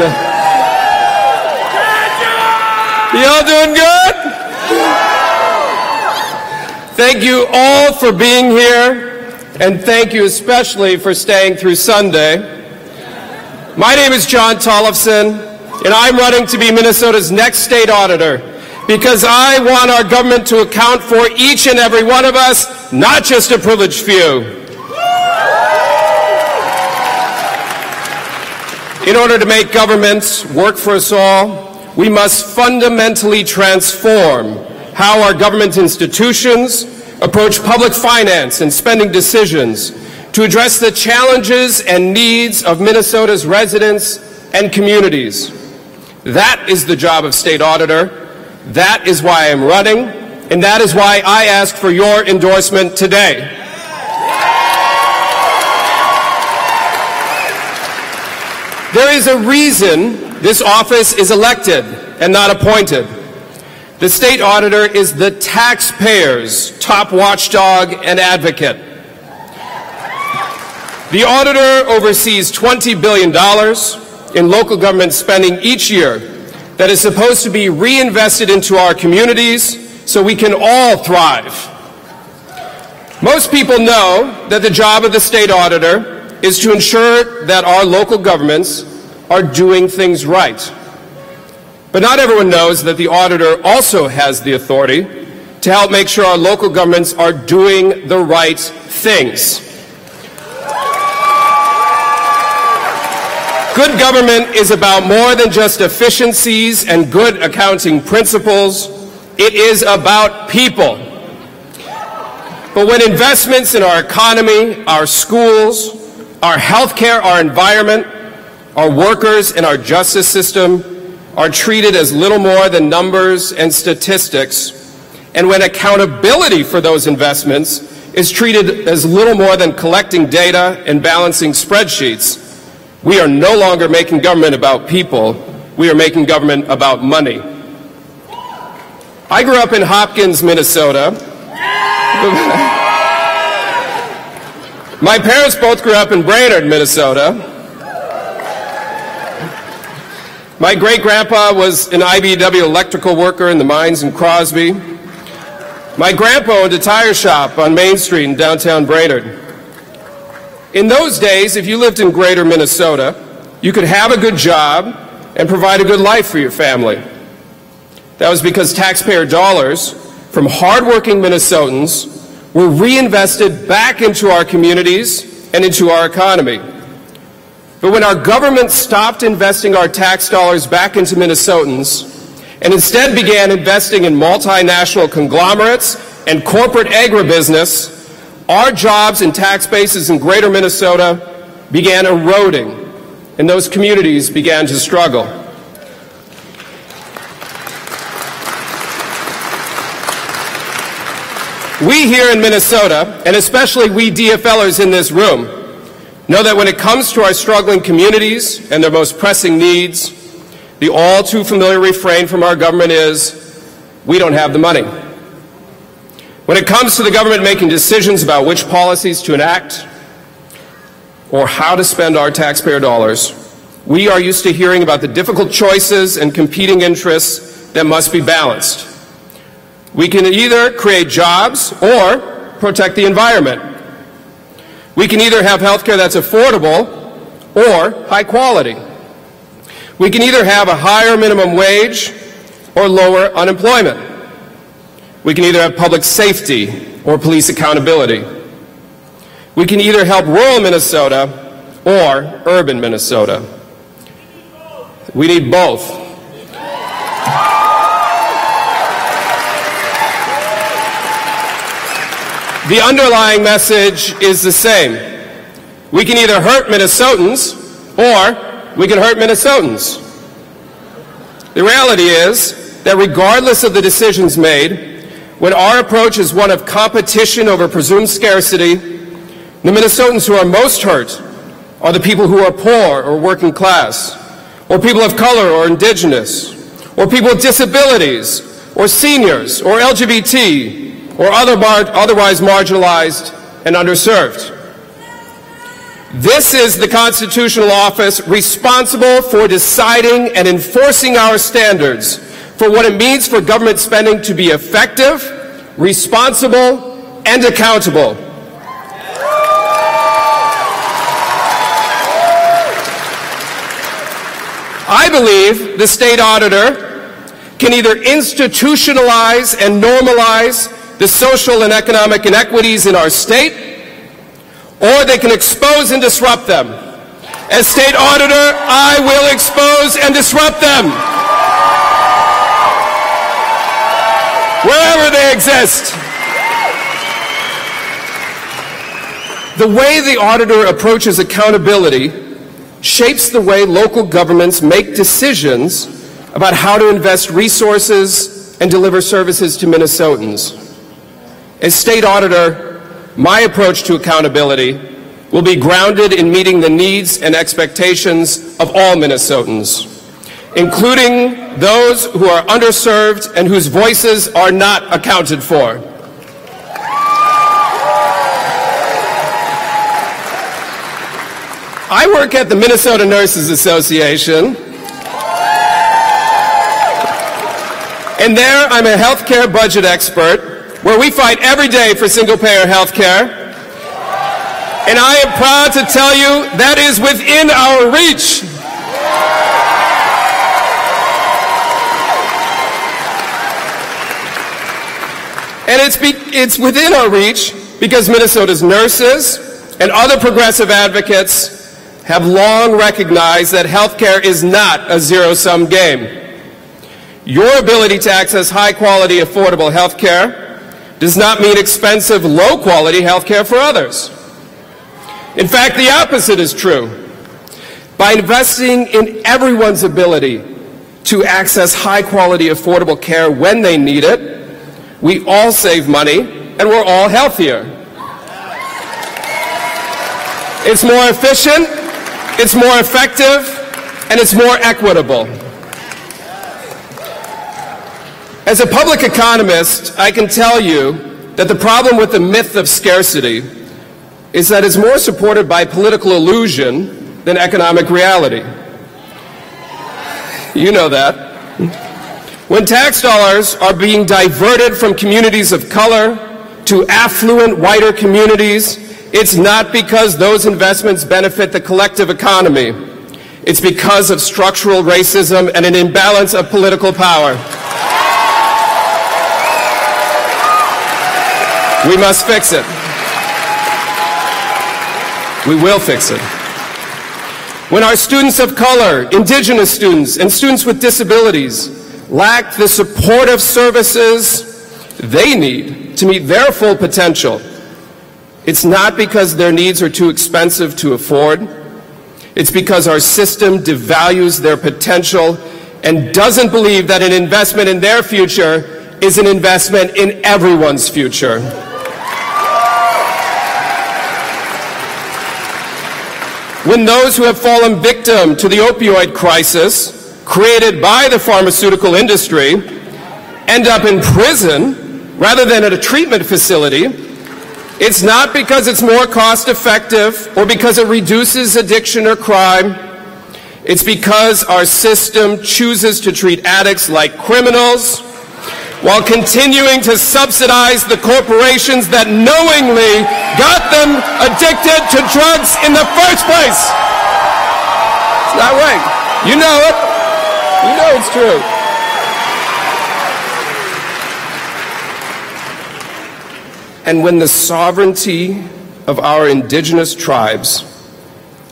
on. Y'all doing good? Thank you all for being here, and thank you especially for staying through Sunday. My name is Jon Tollefson, and I'm running to be Minnesota's next state auditor because I want our government to account for each and every one of us, not just a privileged few. In order to make government work for us all, we must fundamentally transform how our government institutions approach public finance and spending decisions to address the challenges and needs of Minnesota's residents and communities. That is the job of state auditor. That is why I'm running, and that is why I ask for your endorsement today. There is a reason this office is elected and not appointed. The state auditor is the taxpayer's top watchdog and advocate. The auditor oversees $20 billion in local government spending each year that is supposed to be reinvested into our communities so we can all thrive. Most people know that the job of the state auditor is to ensure that our local governments are doing things right. But not everyone knows that the auditor also has the authority to help make sure our local governments are doing the right things. Good government is about more than just efficiencies and good accounting principles. It is about people. But when investments in our economy, our schools, our healthcare, our environment, our workers, and our justice system are treated as little more than numbers and statistics, and when accountability for those investments is treated as little more than collecting data and balancing spreadsheets, we are no longer making government about people, we are making government about money. I grew up in Hopkins, Minnesota. My parents both grew up in Brainerd, Minnesota. My great-grandpa was an IBEW electrical worker in the mines in Crosby. My grandpa owned a tire shop on Main Street in downtown Brainerd. In those days, if you lived in greater Minnesota, you could have a good job and provide a good life for your family. That was because taxpayer dollars from hardworking Minnesotans were reinvested back into our communities and into our economy. But when our government stopped investing our tax dollars back into Minnesotans and instead began investing in multinational conglomerates and corporate agribusiness, our jobs and tax bases in greater Minnesota began eroding, and those communities began to struggle. We here in Minnesota, and especially we DFLers in this room, know that when it comes to our struggling communities and their most pressing needs, the all too familiar refrain from our government is, we don't have the money. When it comes to the government making decisions about which policies to enact or how to spend our taxpayer dollars, we are used to hearing about the difficult choices and competing interests that must be balanced. We can either create jobs or protect the environment. We can either have health care that's affordable or high quality. We can either have a higher minimum wage or lower unemployment. We can either have public safety or police accountability. We can either help rural Minnesota or urban Minnesota. We need both. The underlying message is the same. We can either hurt Minnesotans or we can hurt Minnesotans. The reality is that regardless of the decisions made, when our approach is one of competition over presumed scarcity, the Minnesotans who are most hurt are the people who are poor or working class, or people of color or indigenous, or people with disabilities, or seniors, or LGBT, or otherwise marginalized and underserved. This is the constitutional office responsible for deciding and enforcing our standards for what it means for government spending to be effective, responsible, and accountable. I believe the state auditor can either institutionalize and normalize the social and economic inequities in our state, or they can expose and disrupt them. As state auditor, I will expose and disrupt them wherever they exist. The way the auditor approaches accountability shapes the way local governments make decisions about how to invest resources and deliver services to Minnesotans. As state auditor, my approach to accountability will be grounded in meeting the needs and expectations of all Minnesotans, including those who are underserved and whose voices are not accounted for. I work at the Minnesota Nurses Association, and there I'm a healthcare budget expert, where we fight every day for single-payer health care. And I am proud to tell you that is within our reach. And it's within our reach because Minnesota's nurses and other progressive advocates have long recognized that health care is not a zero-sum game. Your ability to access high-quality, affordable health care does not mean expensive, low-quality health care for others. In fact, the opposite is true. By investing in everyone's ability to access high-quality, affordable care when they need it, we all save money and we're all healthier. It's more efficient, it's more effective, and it's more equitable. As a public economist, I can tell you that the problem with the myth of scarcity is that it's more supported by political illusion than economic reality. You know that. When tax dollars are being diverted from communities of color to affluent, whiter communities, it's not because those investments benefit the collective economy. It's because of structural racism and an imbalance of political power. We must fix it. We will fix it. When our students of color, indigenous students, and students with disabilities lack the supportive services they need to meet their full potential, it's not because their needs are too expensive to afford. It's because our system devalues their potential and doesn't believe that an investment in their future is an investment in everyone's future. When those who have fallen victim to the opioid crisis created by the pharmaceutical industry end up in prison rather than at a treatment facility, it's not because it's more cost-effective or because it reduces addiction or crime. It's because our system chooses to treat addicts like criminals while continuing to subsidize the corporations that knowingly got them addicted to drugs in the first place. It's not right. You know it. You know it's true. And when the sovereignty of our indigenous tribes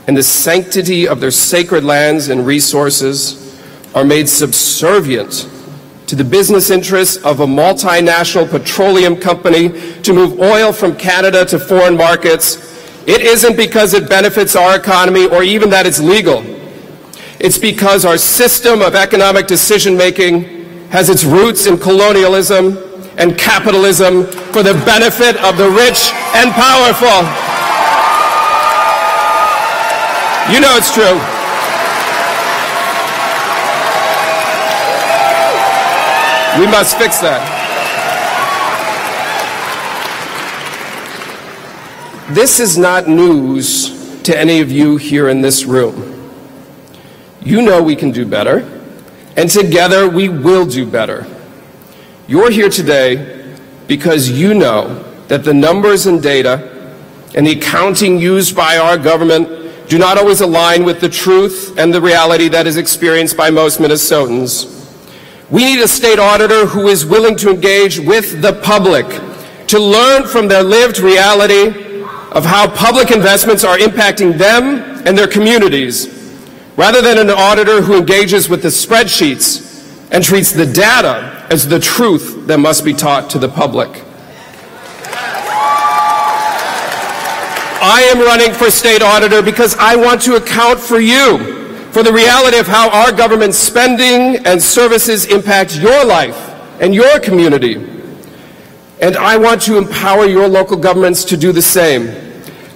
and the sanctity of their sacred lands and resources are made subservient to the business interests of a multinational petroleum company to move oil from Canada to foreign markets, it isn't because it benefits our economy or even that it's legal. It's because our system of economic decision-making has its roots in colonialism and capitalism for the benefit of the rich and powerful. You know it's true. We must fix that. This is not news to any of you here in this room. You know we can do better, and together we will do better. You're here today because you know that the numbers and data and the accounting used by our government do not always align with the truth and the reality that is experienced by most Minnesotans. We need a state auditor who is willing to engage with the public, to learn from their lived reality of how public investments are impacting them and their communities, rather than an auditor who engages with the spreadsheets and treats the data as the truth that must be taught to the public. I am running for state auditor because I want to account for you, for the reality of how our government's spending and services impact your life and your community. And I want to empower your local governments to do the same.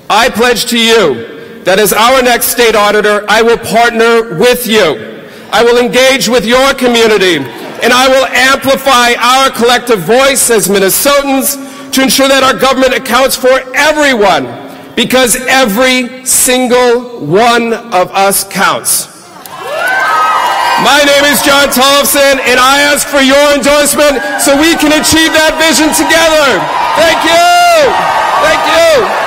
I pledge to you that as our next state auditor, I will partner with you. I will engage with your community, and I will amplify our collective voice as Minnesotans to ensure that our government accounts for everyone, because every single one of us counts. My name is Jon Tollefson, and I ask for your endorsement so we can achieve that vision together. Thank you. Thank you.